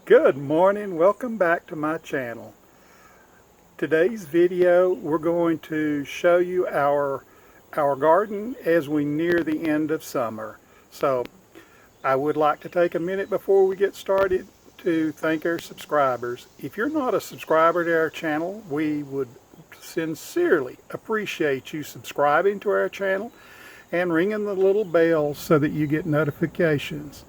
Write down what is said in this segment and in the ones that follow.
Good morning, welcome back to my channel. Today's video we're going to show you our garden as we near the end of summer. So I would like to take a minute before we get started to thank our subscribers. If you're not a subscriber to our channel, we would sincerely appreciate you subscribing to our channel and ringing the little bell so that you get notifications.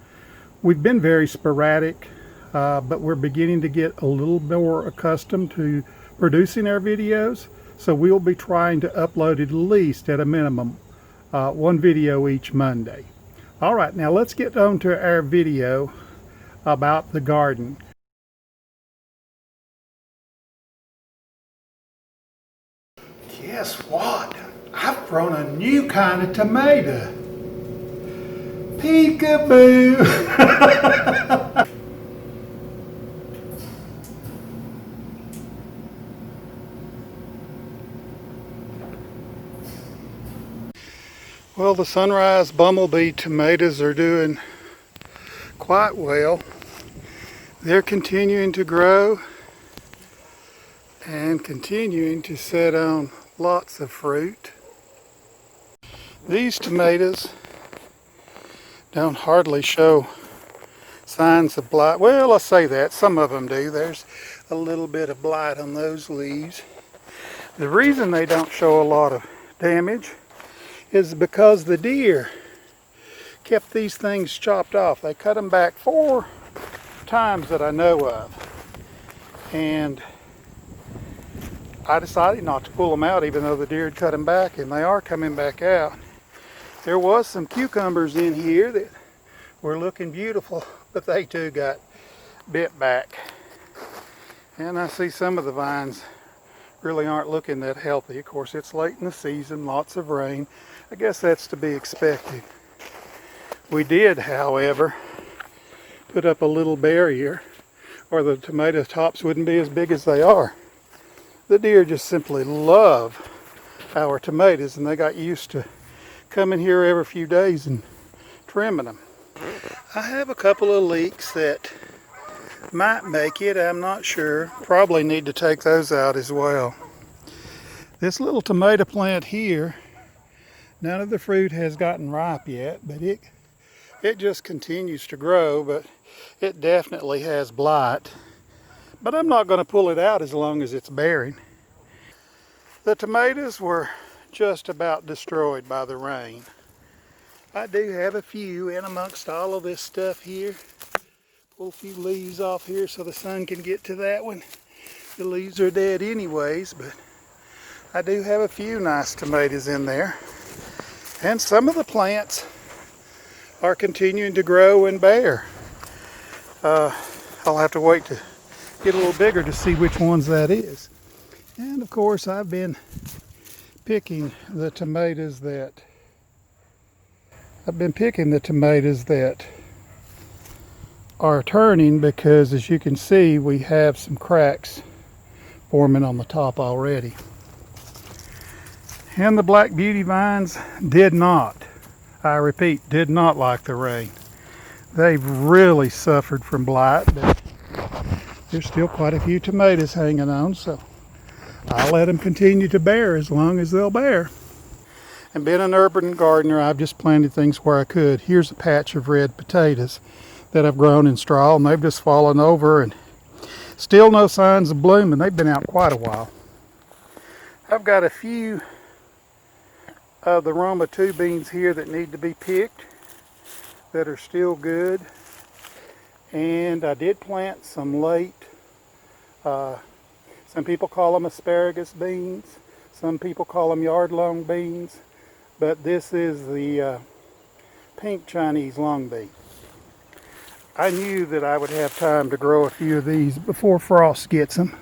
We've been very sporadic, but we're beginning to get a little more accustomed to producing our videos, so we'll be trying to upload at least at a minimum one video each Monday. Alright, now let's get on to our video about the garden. Guess what? I've grown a new kind of tomato. Peekaboo! Well, the Sunrise Bumblebee tomatoes are doing quite well. They're continuing to grow and continuing to set on lots of fruit. These tomatoes don't hardly show signs of blight. Well, I say that, some of them do. There's a little bit of blight on those leaves. The reason they don't show a lot of damage is because the deer kept these things chopped off. They cut them back 4 times that I know of. And I decided not to pull them out even though the deer had cut them back, and they are coming back out. There was some cucumbers in here that were looking beautiful, but they too got bit back. And I see some of the vines really aren't looking that healthy. Of course, it's late in the season, lots of rain. I guess that's to be expected. We did, however, put up a little barrier or the tomato tops wouldn't be as big as they are. The deer just simply love our tomatoes, and they got used to coming here every few days and trimming them. I have a couple of leeks that might make it, I'm not sure. Probably need to take those out as well. This little tomato plant here, none of the fruit has gotten ripe yet, but it just continues to grow, but it definitely has blight. But I'm not going to pull it out as long as it's bearing. The tomatoes were just about destroyed by the rain. I do have a few in amongst all of this stuff here. Pull a few leaves off here so the sun can get to that one. The leaves are dead anyways, but I do have a few nice tomatoes in there. And some of the plants are continuing to grow and bear. I'll have to wait to get a little bigger to see which ones that is. And of course, I've been picking the tomatoes that are turning, because as you can see, we have some cracks forming on the top already. And the Black Beauty vines did not, I repeat, did not like the rain. They've really suffered from blight, but there's still quite a few tomatoes hanging on, so I'll let them continue to bear as long as they'll bear. And being an urban gardener, I've just planted things where I could. Here's a patch of red potatoes that I've grown in straw, and they've just fallen over and still no signs of bloom, and they've been out quite a while. I've got a few of the Roma 2 beans here that need to be picked that are still good. And I did plant some late, some people call them asparagus beans, some people call them yard-long beans, but this is the pink Chinese long bean. I knew that I would have time to grow a few of these before frost gets them.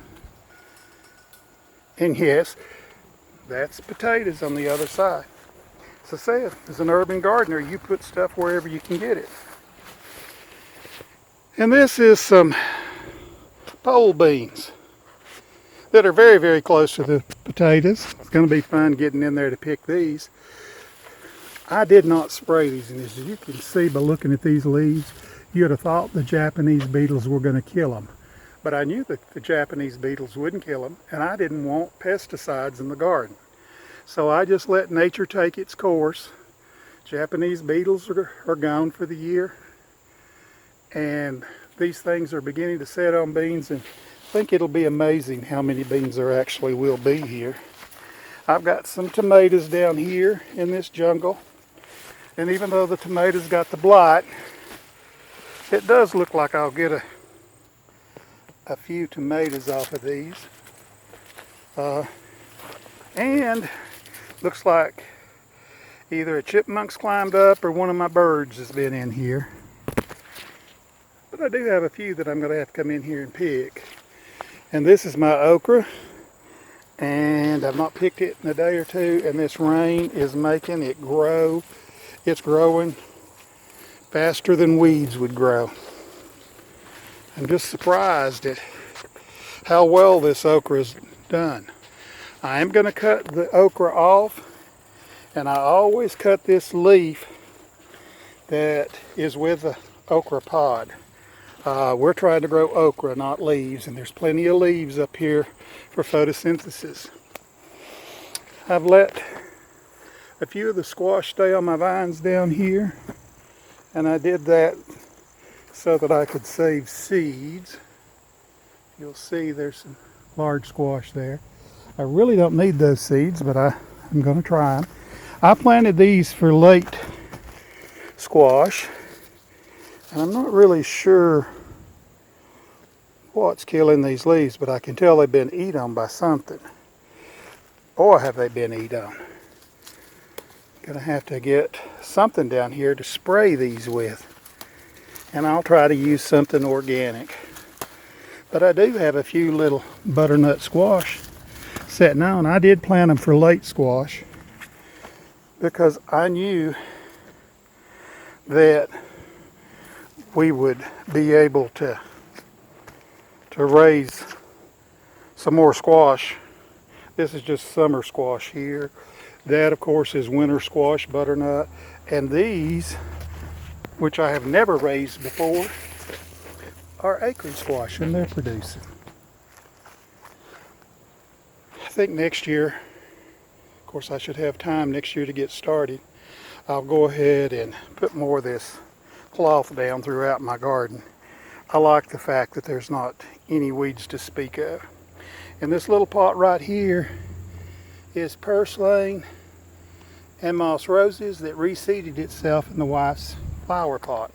And yes, that's potatoes on the other side. As I said, as an urban gardener, you put stuff wherever you can get it. And this is some pole beans that are very, very close to the potatoes. It's going to be fun getting in there to pick these. I did not spray these, and as you can see by looking at these leaves, you'd have thought the Japanese beetles were going to kill them. But I knew that the Japanese beetles wouldn't kill them, and I didn't want pesticides in the garden. So I just let nature take its course. Japanese beetles are gone for the year, and these things are beginning to set on beans, and I think it'll be amazing how many beans there actually will be here. I've got some tomatoes down here in this jungle, and even though the tomatoes got the blight, it does look like I'll get a few tomatoes off of these. And looks like either a chipmunk's climbed up or one of my birds has been in here. But I do have a few that I'm going to have to come in here and pick. And this is my okra, and I've not picked it in a day or two, and this rain is making it grow. It's growing faster than weeds would grow. I'm just surprised at how well this okra is done. I am going to cut the okra off, and I always cut this leaf that is with the okra pod. We're trying to grow okra, not leaves, and there's plenty of leaves up here for photosynthesis. I've let a few of the squash stay on my vines down here, and I did that so that I could save seeds. You'll see there's some large squash there. I really don't need those seeds, but I'm going to try them. I planted these for late squash, and I'm not really sure what's killing these leaves, but I can tell they've been eaten on by something. Or have they been eaten on? Gonna have to get something down here to spray these with, and I'll try to use something organic. But I do have a few little butternut squash sitting on. I did plant them for late squash because I knew that we would be able to raise some more squash. This is just summer squash here. That, of course, is winter squash, butternut. And these, which I have never raised before, are acorn squash, and they're producing. I think next year, of course I should have time next year to get started, I'll go ahead and put more of this cloth down throughout my garden. I like the fact that there's not any weeds to speak of. And this little pot right here is purslane and moss roses that reseeded itself in the wife's flower pot.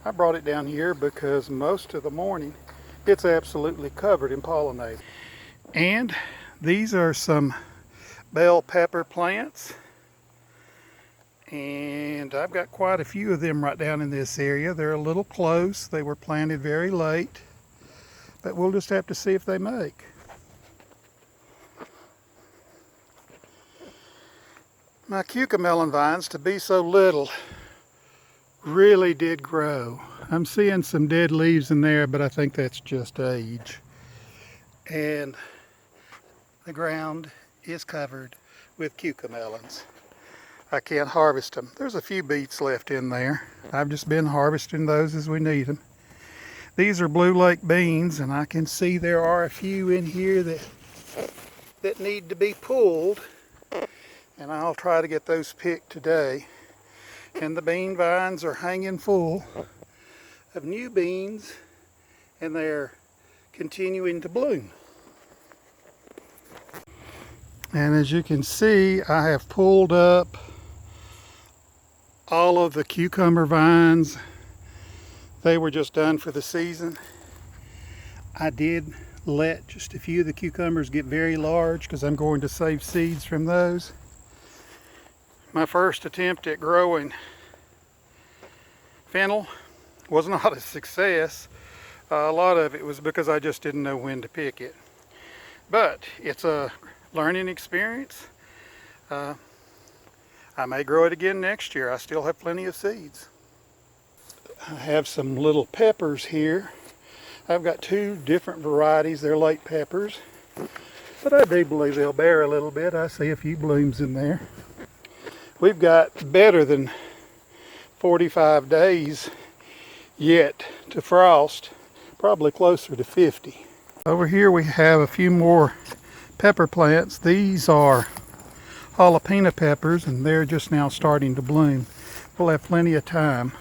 I brought it down here because most of the morning it's absolutely covered in pollinators. And these are some bell pepper plants, and I've got quite a few of them right down in this area. They're a little close. They were planted very late, but we'll just have to see if they make. My cucamelon vines, to be so little, really did grow. I'm seeing some dead leaves in there, but I think that's just age. And the ground is covered with cucamelons. I can't harvest them. There's a few beets left in there. I've just been harvesting those as we need them. These are Blue Lake beans, and I can see there are a few in here that need to be pulled, and I'll try to get those picked today. And the bean vines are hanging full of new beans, and they're continuing to bloom. And as you can see, I have pulled up all of the cucumber vines. They were just done for the season. I did let just a few of the cucumbers get very large because I'm going to save seeds from those. My first attempt at growing fennel was not a success. A lot of it was because I just didn't know when to pick it. But it's a learning experience. I may grow it again next year. I still have plenty of seeds. I have some little peppers here. I've got two different varieties. They're late peppers, but I do believe they'll bear a little bit. I see a few blooms in there. We've got better than 45 days yet to frost, probably closer to 50. Over here we have a few more pepper plants. These are jalapeno peppers and they're just now starting to bloom. We'll have plenty of time